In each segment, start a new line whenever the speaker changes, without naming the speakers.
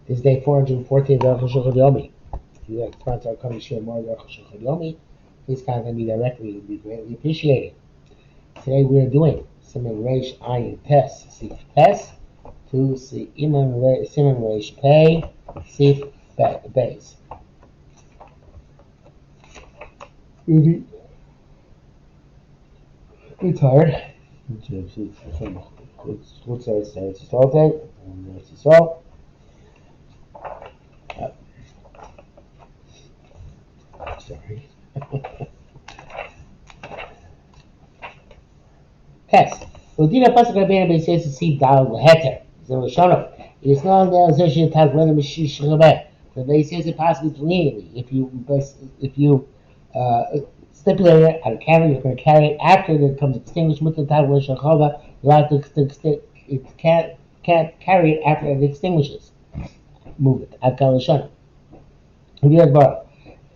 This is day 414 of Arukh HaShulchan Yomi. If you'd like to sponsor our company, share more of Arukh HaShulchan Yomi, please contact me directly. It would be greatly appreciated. Today we are doing Siman Reish Ayin Tes Sif Tes to Siman Reish Pei Sif Beis. It's hard. Gut sei es Eretz Yisrael. Sorry. Test. Rodina Pasuk Rabbeinu Beises Sif Dal Leheter. Zelashono. It is not the associated type when the Mashiach Shabbat. The Beises is possible to legally. If you stipulate it out of carry, you're going to carry it after it becomes extinguished. With the type of Shachova, it can't carry it after it extinguishes. Move it. Akalashon.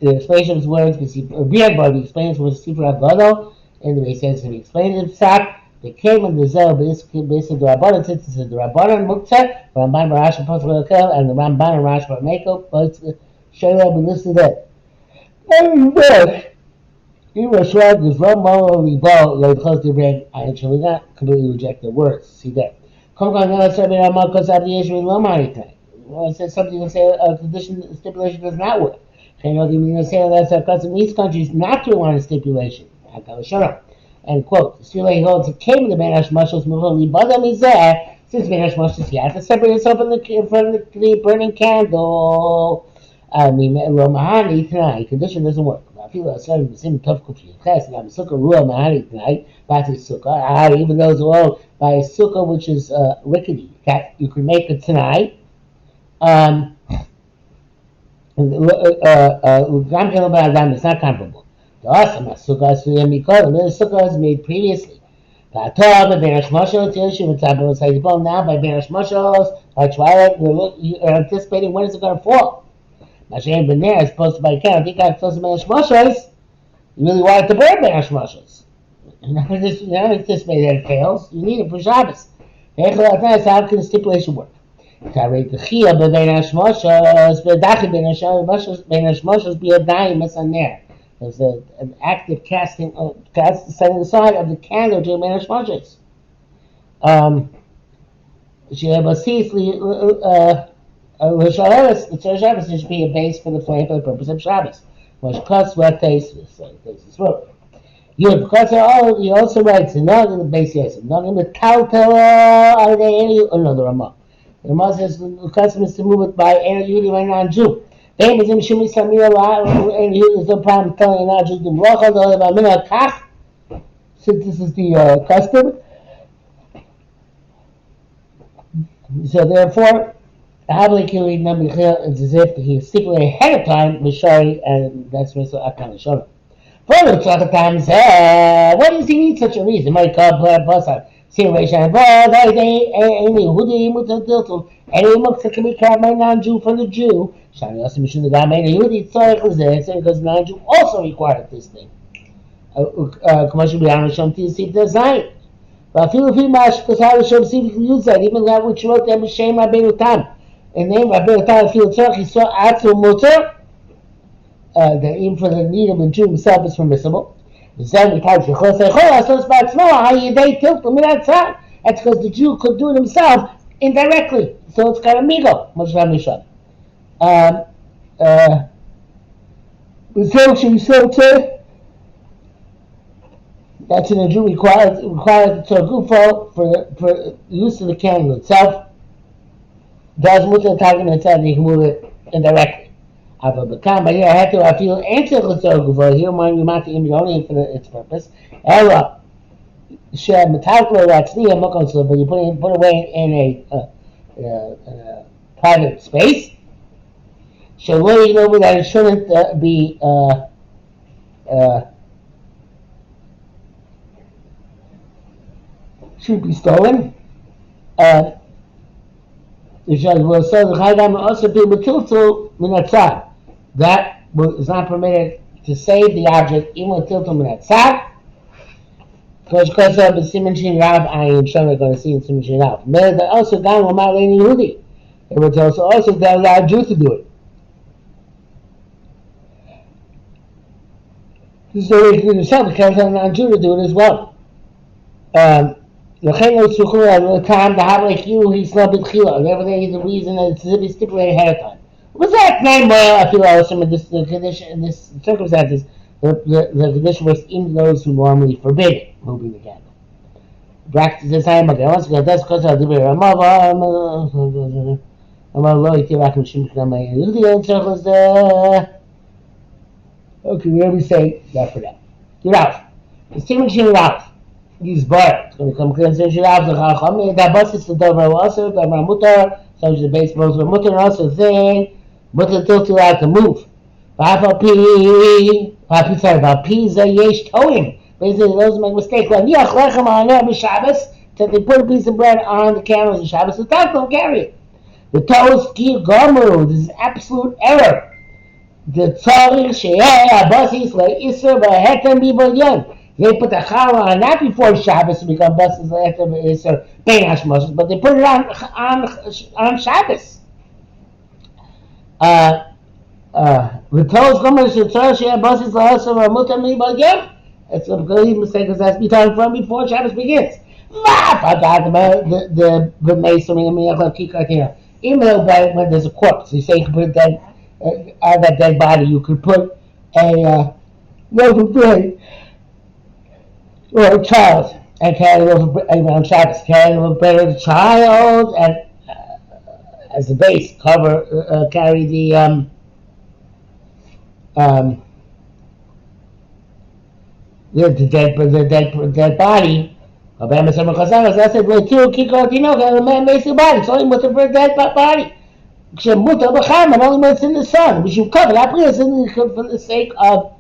The explanation of his words, the explains what Sefer Agodo, and the way he says to be explained in Psak. They came in the Zohar, basically the Rabbanan, since it's the Rabbanan Muktzah, Ramban Barash and Pasuk Lekel, and the Ramban and Rash Barmeko, both show up and listen to that. Even Shlag is one more rebel, like close to bread, I actually not completely reject the words. See that. Well, it says something to say a condition stipulation does not work. That's our custom in these countries not to want a stipulation. And quote, the Sri holds it came to the Benash Mushals since Benash Mushals he had to separate himself in front of the burning candle. I mean, Mahani tonight, condition doesn't work. I feel like starting the same tough confused class, and I'm Sukkah Ruah Mahani tonight, Bati Sukkah, even those alone by a Sukkah which is rickety, that you can make it tonight. It's not comparable. The awesome sukkah is made previously. Now by Benash Moshos, by twilight, you're anticipating when is it going to fall. Mashiach Ben Ner is supposed to buy account. I think I'm supposed to Benash Moshos. You really want it to burn Benash Moshos. You're not anticipating that it fails. You need it for Shabbos. How can the stipulation work? There's an active casting, setting aside of the candle to Benash Moshos. The Shabbos should be a base for the flame for the purpose of Shabbos. Which cuts wet taste is throat. He also writes another base yes, another with are they any another Ramah. The Ramah says the custom is to move it by any Yehudi by non-Jew. There's no problem telling a non-Jew to bracha since this is the custom. So therefore, it's as if he stipulated ahead of time Mishari, and that's Mr. Akan. Further, times, what does he need such a reason? My God, Basar, Siration, any Muksa can be carried by non-Jew from the Jew. Shani also mentioned the guy made a Yehudi, because non-Jew also required this thing. Commercial Beyond Shom to see the Zion. But feel much because how to show use that, even that which wrote them shame Rabbeinu Tam. And then Rabbeinu Tam feel he saw Atzu Mutter. That even for the need of the Jew himself is permissible. That's because the Jew could do it himself indirectly. So it's kind of migo. That's in the Jew required to Gufo for use of the candle itself. Does mutter target itself, you can move it indirectly. But here I feel answer Gufo. Here you might only for its purpose. Ella share metallo that's near Mokos, but you put away in a private space. So you know that it shouldn't be should be stolen. The Chaydam also be Matiltul Minatzad. That is not permitted to save the object even with Tiltul Minatzad. Because of the Siman Shin Rav, I am sure we're going to see in Siman Shin Rav. Also, Gan Omar Leini Yehudi. It was also that allowed Jews to do it. So he comes on non-Jew to do it as well. לכן לא צריכים לטעם to have like you, he's not בתחילה. And everything is a reason that it's to be stipulated ahead of time. Was that name I feel awesome in this condition, in this circumstances, the condition was in those who normally forbid it, moving the candle. Practice the time again. Once again, that's because I'll do it. Okay, where we say that for that. Yurav. The statement Yurav. Use bar. It's going to come clear and say Yurav. The Chacham. That bus is the Dover also. Dover Mutar. So the base both were Mutar also thing. Mutar till to out to move. Papa P. Papa sorry. Papa P. Zayesh Toim. Basically, those make mistake. When Yach Lechem on every Shabbos, that they put a piece of bread on the candles on Shabbos, the top don't carry it. The toes give Gomu. This is absolute error. The tzarich sheyeh abasis le'isur b'hetem b'bodyon. They put the challah on not before Shabbos to become basis le'hetem b'isur bein hashmoshes, but they put it on Shabbos. The toes gomer shetzarich sheyeh abasis le'isur b'mutam b'bodyon. It's a complete mistake because it has to be done from before Shabbos begins. The masonry and miyach kikar here. Even though when there's a corpse, you say you can put that. Out of that dead body, you could put a loaf of bread or a child and carry a loaf of bread around Shabbos. Carry a loaf of bread of a child and as the base carry the dead body. I said, well, two kikotino, man makes the body. It's only with the dead body. Mutter b'chaman only when it's in the sun. We should cover that place for the sake of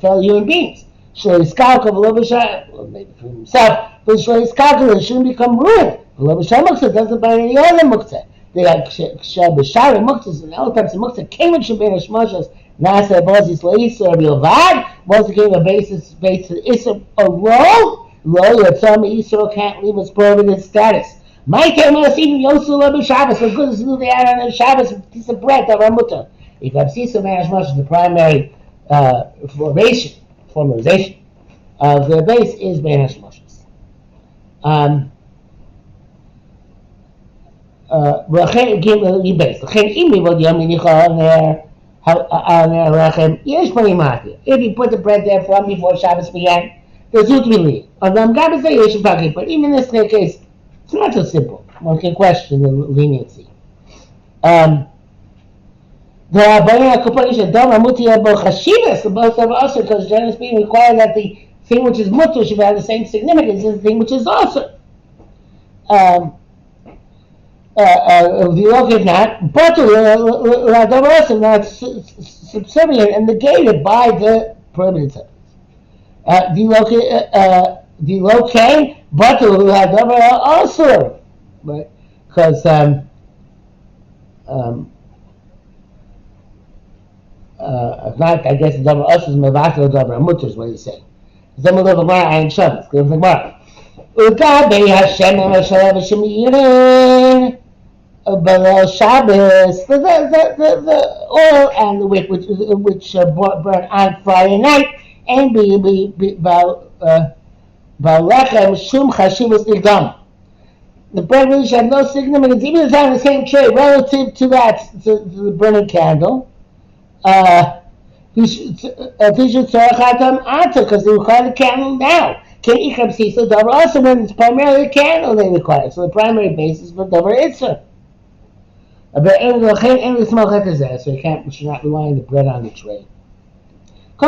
fellow human beings. Shlo yiskalkel v'lo b'shar, well, maybe for himself, but shlo yiskalkel, it shouldn't become ruined. V'lo b'shar muktzah doesn't burn any other muktzah. They got b'shar muktzahs and all types of muktzah. Came should be in hashmoshes. Nasa bozis leisur b'yovad. Once again, a basis isur alone. Lo yotzam isur can't leave its prohibited status. My time was even Yosul Rabbi Shabbos, as good as do they add on Shabbos a piece of bread of Ramuta. You can see some Ashmash, the primary formalization of the base is Ben Hashmoshes. If you put the bread there from before Shabbos began, there's utmili. But even in this case, it's not so simple. One can question the leniency. The Rabbanim HaKodesh Dama Mutia Bo Chashivas, the both of us, because generally speaking, require that the thing which is mutter should have the same significance as the thing which is also. The look if not, but the not subservient and negated by the prohibited substance. The locate, but who had also, right? Because not, I guess the double us is mevakil double mutter is what he's saying. Zem live Gemara and Shabbos. Go to Gemara. Ugabe Hashem Hashem Shemirin. But Shabbos, the oil and the wick which burn on Friday night, and Ba'lechem shum chashivus nigdam. The bread really had no significance, even if it's on the same tray, relative to that, to the burning candle. Because they require the candle now. Can Ichab Sisa Davar also when it's primarily the candle they require. So the primary basis for Davar Itzer. So we should not rely on the bread on the tray. It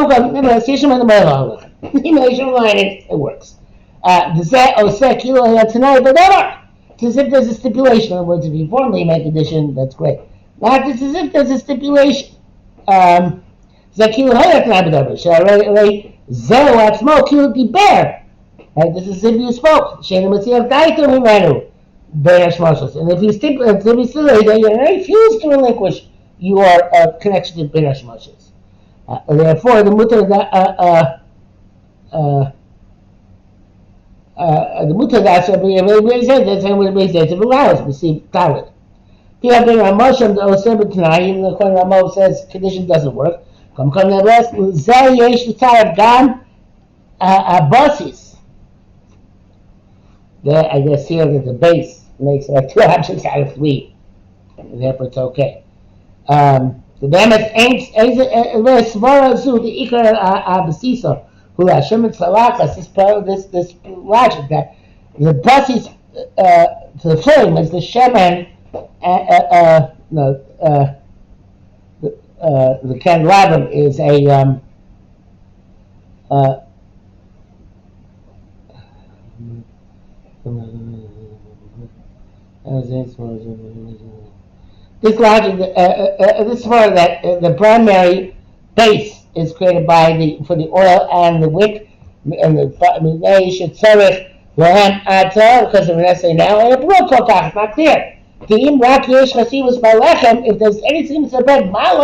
works. It's as if there's a stipulation. In other words, if you formally make a condition, that's great. Not just as if there's a stipulation. This is if you spoke. And if you stipulate that you refuse to relinquish your connection to Ben Hashmoshes. Therefore, the mutter that's what we say to allow us to receive talent. The other Ramoshem, the Osir tonight, even the Kohen Ramo says condition doesn't work. Come the rest, Zay Yesh V'Tzar Gan Bossis. I guess here that the base makes like 2 objects out of 3. And therefore it's okay. The Bemet ain't Svara Zu, the Ikar Abasisa, who Hashem and Salakas, this logic that the Bossis to the flame is the Shemen, the candelabrum is a this logic, this is for that the primary base is created for the oil and the wick, and the should tzarich lohem atzah because of Vanessa now, and it's not clear. If there's anything that's a bread, more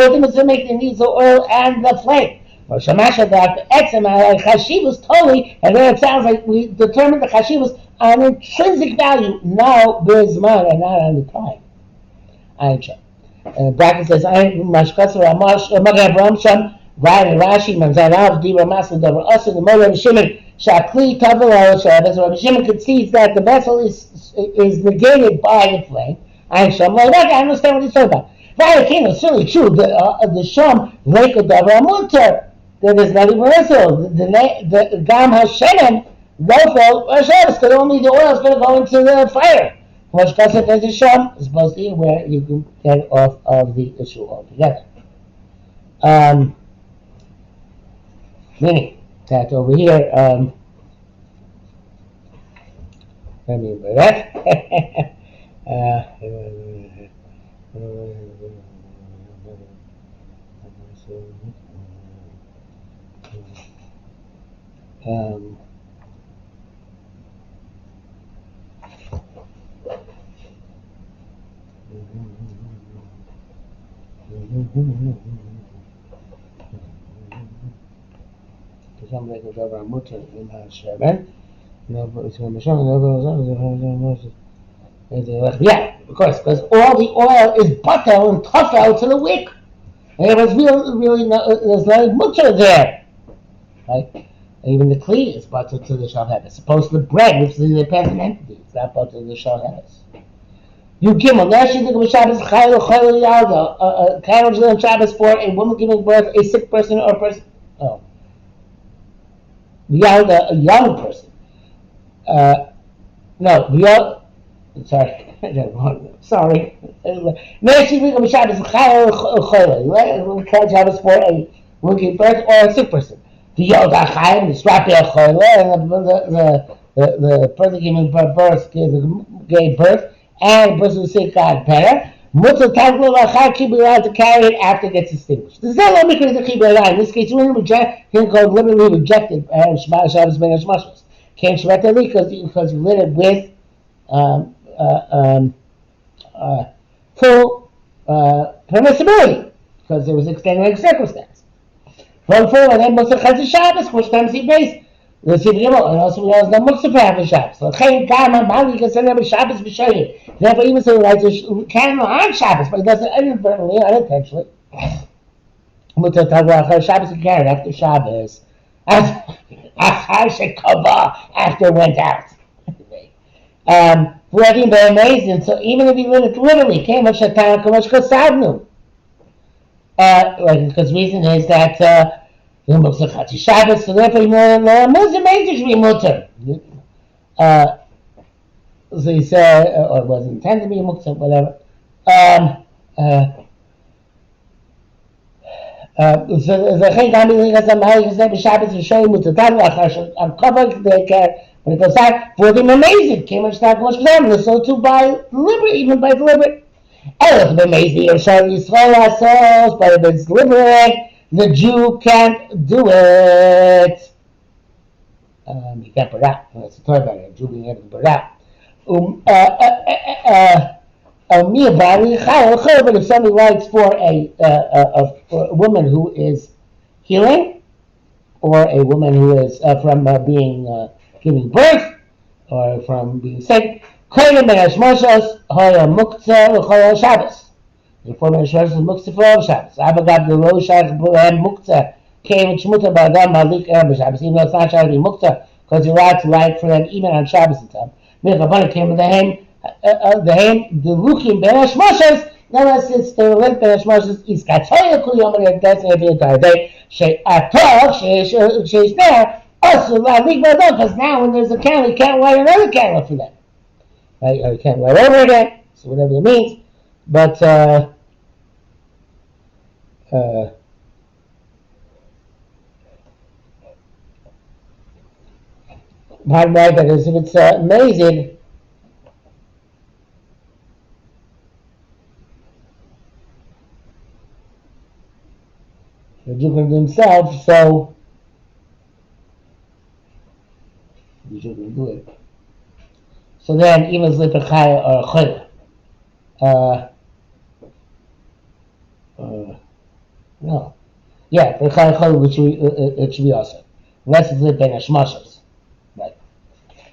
than to make the needs of oil and the flame. Or Shamasha that Chashivas totally, and then it sounds like we determined the Chashivas on intrinsic value, now Bizman, and not on the time. Aisha. Bracket says, I'm Mashkasa Ramash, Magab Ramsham, Ryan Rashi, Manzarav, Dibra Masu, Dabra Asa, the Mother of Shimon, Shakli, Tavala, Shabbos, Rabbi Shimon concedes that the vessel is negated by the flame. Aisha, I'm like, I understand what he's talking about. Vayakino, it's certainly true. The Sham, Lake of Dabra Mutter. That is not even vessel. The Gam Hashem, therefore, Shabbos, because only the oil is going to go into the fire. Rosh Kasset as a Sham is supposed to be where you can get off of the issue altogether. Meaning that over here, let me remember that. Yeah, of course, because all the oil is batel and tafel to the wick. And it was really there's no mutter there. Right? Even the kli is batel to the shalhead. It's supposed to the bread, which is an independent entity. It's not batel to the shalhead. You gimel. Last year the Shabbos chayil yalda. Carriage on Shabbos for a woman giving birth, a sick person or a person. Oh, yalda, a young person. No, yalda. Sorry, sorry. Last year the Shabbos chayil chayil. Carriage Shabbos for a woman giving birth or a sick person. The yalda chayil, the strap chayil, and the person giving birth gave birth. And the person who sick got better. Mutter Taglo Lachar can be allowed to carry it after it gets extinguished. This is not only because of the in this case, you wouldn't reject, he called literally rejected Shabbos Ben Hashmashos. Can't shred it because you lit it with full permissibility because there was extenuating circumstance. From forward, then Mutter Chaz Shabbos, which times he based. The Sibirimo, and also we know the Muktzah for having Shabbos. So Chayin Kama Mali can send every Shabbos b'Shoyim. Therefore, even so, he writes a canon on Shabbos, but he does it inadvertently, unintentionally. Mutter Tagla Shabbos he carried after Shabbos. Achar Shekava after it went out. Letting be amazing. So even if he literally came at Shatan Kamash Kosavnu. Because reason is that Shabbos, so therefore, Muslim made should be mutter. So he said, or it wasn't intended to be a muktzah, whatever. So the Chayin Kama because the Mahal can say Shabbos and show him mutter. I'm covered. They care when it goes out. For them amazing. Came and started much example. So too by deliberate, even by deliberate. Elef b'meizi Yishar Yisrael ourselves, but if it's deliberate. The Jew can't do it. He can't put out. That's the toy about it. A Jew being able to put out. But if somebody writes for a woman who is healing, or a woman who is from being giving birth, or from being sick, Koyim ben Hashmoshos Hoya Muktzah L'Chol Shabbos. Before Ben Hashmoshos is Muktzah for all Shabbos. Abba Gab the Lo Shabbos Muktzah came in Shmuta Ba'adam Malik Erev Shabbos. Even though it's not Shabbos, Muktzah because you're allowed to light for them even on Shabbos and time. Milchabana came with the Lukim Ben Hashmoshos. Nonetheless, since the length Ben Hashmoshos is Katoya Kuyom and that's going to be a entire day. She'atol she's there. Also, because now when there's a candle, you can't light another candle for them. Right? Or you can't light over again, so whatever it means. But, pardon me, that is, if it's amazing, the Jew can do himself, so the Jew can do it. So then, even if it's a chaya or a chaya, no. Yeah, for chaya chaya, it should be also. Unless it's lit ben hashmashos. Right.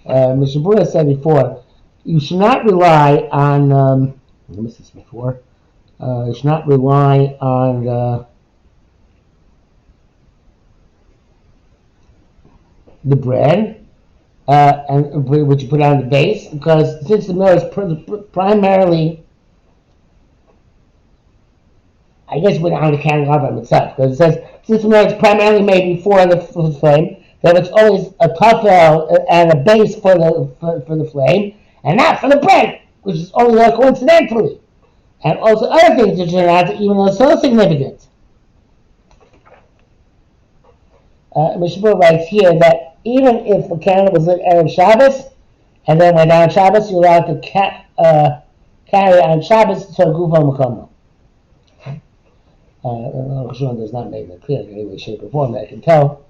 Mr. Buddha said before, you should not rely on, I missed this before, you should not rely on the bread, and which you put on the base, because since the menorah is primarily, I guess put on the candelabrum itself, because it says since the menorah is primarily made before the flame, that it's always a tafel and a base for the flame, and not for the bread, which is only there coincidentally, and also other things that turn out, even though it's so significant. Mishabur writes here that even if the candle was lit Erev Shabbos, and then went on Shabbos, you're allowed to carry on Shabbos to Gufa Makomo. Arukh HaShulchan does not make that clear in any way, shape, or form that I can tell.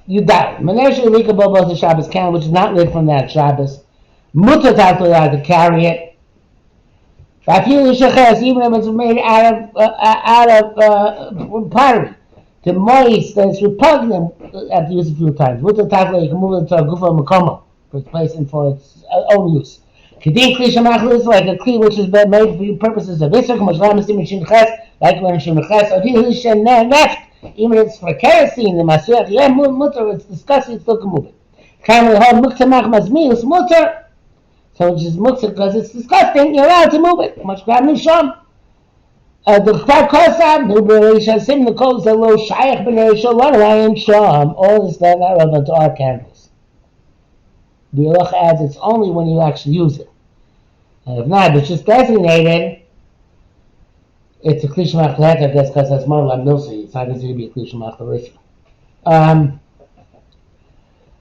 You die. Manesh Elika Bobo the Shabbos candle, which is not lit from that Shabbos. Mutter allowed to carry it. Even if it's made out of pottery. The moist that's repugnant after use a few times. Mutter Tatla, you can move it to a Gufa Makomo for its place and for its own use. Kedin Kli Shamachli is like a Kli which has been made for purposes of Isser, like when Shimches, or Neft. Even if it's for kerosene, the Masriach, yeah, mutter, it's disgusting, it's still can move it. Can we hold muktamach mazmius mutter? So which is mutter because it's disgusting, you're allowed to move it. Much grab nisham. The Kvar Kosam, the Bereisha Sim, the Kol Zelo, Shayach Bereisha, Larayan Sham, all is not relevant to our candles. The Arukh adds it's only when you actually use it. And if not, it's just designated. It's a Kli Shemach L'Het, I guess, because that's more like Milsi. It's not easy to be a Kli Shemach L'Risha.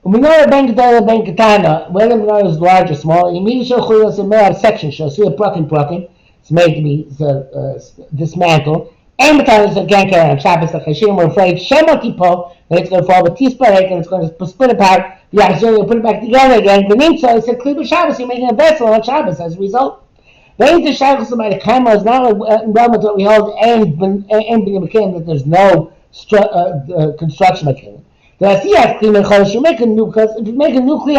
Menorah Ben Gedolah Ben Ketana, whether the menorah is large or small, immediately Chulas and Menorah section shows. See a plucking. It's made to be dismantled. And Ketana is again carried on Shabbos. The Chashim were afraid Shemot Tipo that it's going to fall with Tisparek and it's going to split apart. The Achzor will put it back together again. Benimtza, it's a Kli B'Shabbos. You're making a vessel on Shabbos as a result. The Ain't Shabbos by the Kama is not relevant to what we hold and that there's no construction mechanism. The Asiyah Kli Mechosh, you make a new, because if you make a new Kli,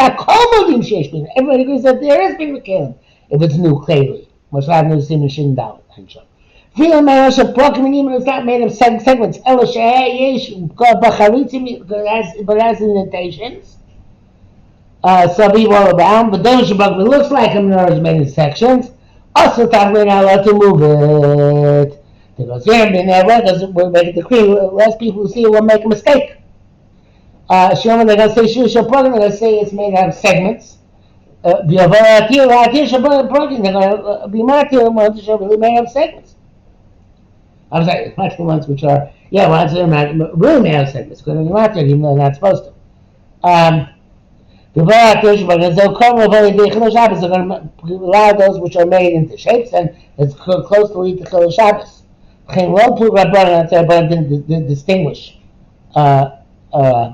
everybody agrees that there is big mechanism if it's new clearly. Much like new sin and shin down. Feel man is a broken even it's not made of segments. But it has indentations. Some people all around, but those Shabbat looks like a menorah is made in sections. Also, we're not allowed to move it. Because we'll make it the cream. Less people who see it will make a mistake. Shlomo, they're going to say Shul Program, they're going to say it's made out of segments. They're going to be ones which are really made out of segments. I'm sorry, not the ones which are, ones that are really made out of segments, because they're not even though they're not supposed to. They're going to allow those which are made into shapes and it's close to eat the Chil Shabbos. Didn't distinguish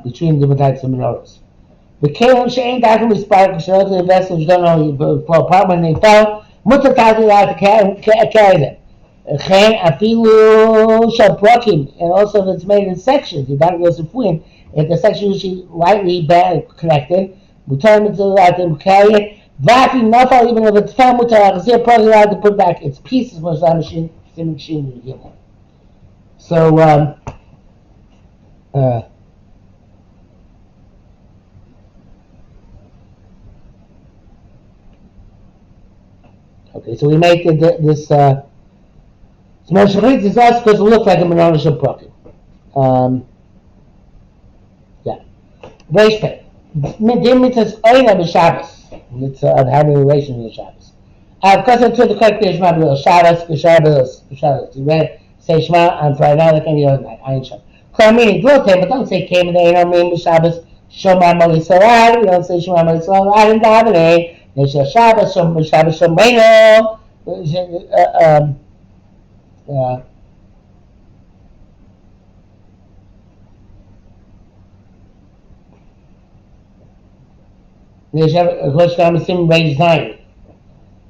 between different types of menorahs. The Kalim Shein Dakim Spark, the vessels don't only fall apart when they fell, Mutter tat allowed to carry them. Chen afilu shaprokim, and also if it's made in sections, you don't go to fuin. If the section is usually lightly connected, mutar to allowed to carry it. Vafi nafal, even if it's found mutar, probably allowed to put back its pieces. Machine. So okay, so we make this. Mashachit is us because it looks like a menorah shaprokim. Yeah. Reish Midim mitzvahs oina b'Shabbos. It's of having a relation with Shabbos. Because I took the correct Shema b'Shabbos, Shabbos. You read say Shema on Friday night like any other night. Ayin Shem. Meaning Glotem, but don't say came and they don't mean b'Shabbos. Shema Mali Sarad. We don't say Shema Mali Sarad and davening. They say Shabbos Shomreino. There's a question I'm assuming range 9.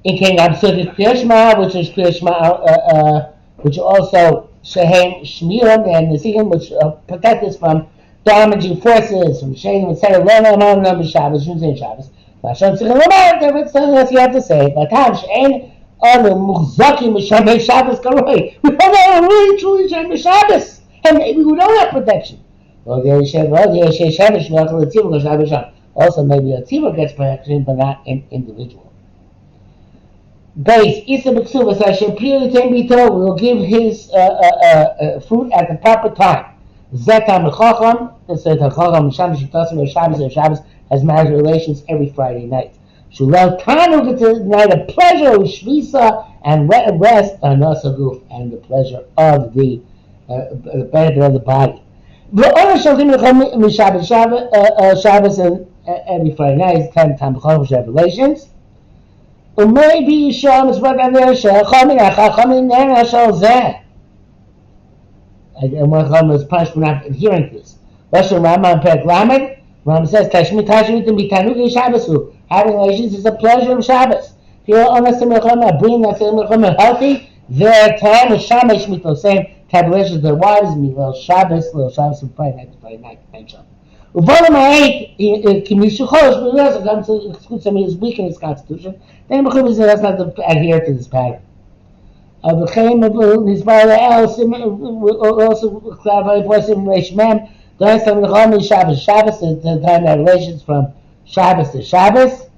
In King Absolute Kriyashma, which is Kriyashma, which also Shehem Shmiram and the Sigim, which protect us from damaging forces, from Shehem, etc. Lona Amon Shabbos, Shunzin Shabbos. Mashon Sigim Lamar, that's you have to say. But Tam Shehem, Anu Muchzaki Mishamei Shabbos Karoi. We don't know really truly Shem Shabbos. And maybe we don't have protection. Also, maybe a tzibur gets protection, but not an individual. Base Isa B'Ksuvas Hashem Piri Tembito will give his fruit at the proper time. Zetam Chacham, Zetam Chacham Shabbos Shitasim Shabbos has marriage relations every Friday night. Shulel Tanu gets a night of pleasure with Shvisa and rest on Nasaguf and the pleasure of the benefit of the body. The shall give me Shabbos and every Friday night is 10 times revelations. Maybe Yisham is right on there. Chachamim Nera Shal Zeh. And one Chacham is punished for not adhering to this. Lashon Rambam Perek Lamed. Rambam says Tashmit Bitanugi Shabbosu. Having relations is a pleasure of Shabbos. If you're honest to Milchama, bring that to Milchama healthy, their time is Shabbos Shmito, same type of relations with their wives, little Shabbos and Friday night, Uvolim ha'eit, Kimishu Chosh, but he also comes to exclude somebody who's weak in his constitution, then Mechum does not adhere to this pattern. V'chein Nizbar also clarify the voice in Reish Mem, the last time Milchama is Shabbos. Shabbos is the time that relations from Shabbos to Shabbos.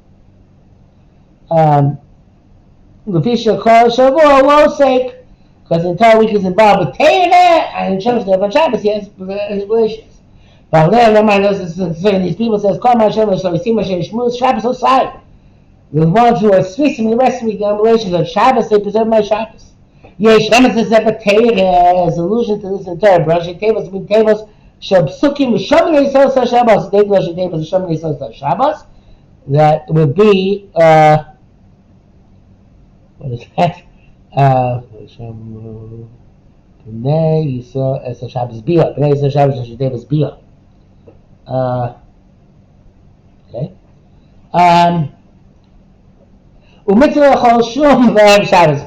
The Fisher calls Shavua woe's sake, because the entire week is involved with Teireh, and in terms of Shabbos, he has relations. But then, these people says, "Call my Shabbos, so we see my Shabbos, Shabbos aside." The ones who are Swiss and the rest of the relations on Shabbos, they preserve my Shabbos. Yesh Ramas is ever Teireh as allusion to this entire brushing tables, mean tables. Shabsukim Shamnei Sosa Shabbos. They brushing tables Shamnei Sosa Shabbos. That would be what is that? Bnei Yisrael as a Shabbos Bia. Bnei Yisrael Shabbos as a Davis Bia. Okay. Umitzvah Chol Shum Erev Shabbos.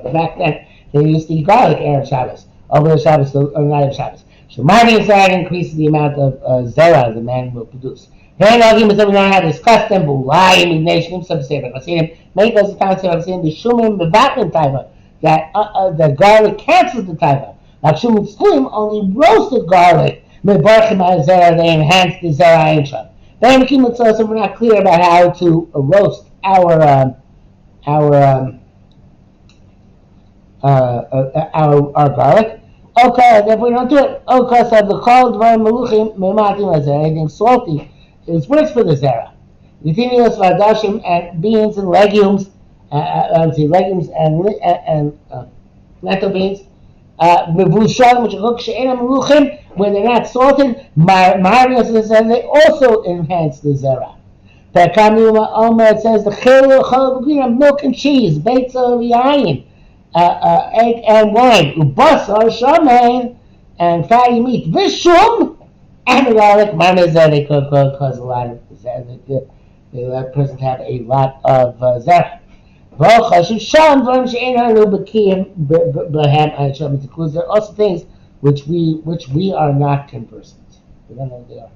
But back then they used to eat garlic Erev Shabbos over the Shabbos or night of Shabbos. Shemani Yisrael increases the amount of zera the man will produce. Then arguing with everyone how to discuss them, but why in nation some say that Hasidim make those accounts of Hasidim the Shumim Bevatim Taiva that the garlic cancels the Taiva. Like Shumim Tzluim only roasted garlic. Mebarchim Zera they enhance the Zera Einshan. Then we we're not clear about how to roast our garlic. Okay, if we don't do it, okay, so the cold dvarim meluchim mematim azera, anything salty is worse for the zera. Continuous vadashim and beans and legumes, legumes and lentil beans, mevushal which are cooked she'ena meluchim when they're not salted, marios they also enhance the zera. Perkamiyuma Omer it says the chayil milk and cheese, beitza yayin. Egg and wine, ubasar shaman, and fatty meat, vishum, and garlic. Mamazah they could cause a lot of zera. The person have a lot of zera. Arukh HaShulchan dvarim she'einu b'kiyim b'hem ha'shem. It includes there are also things which we are not conversant. We don't know what they are.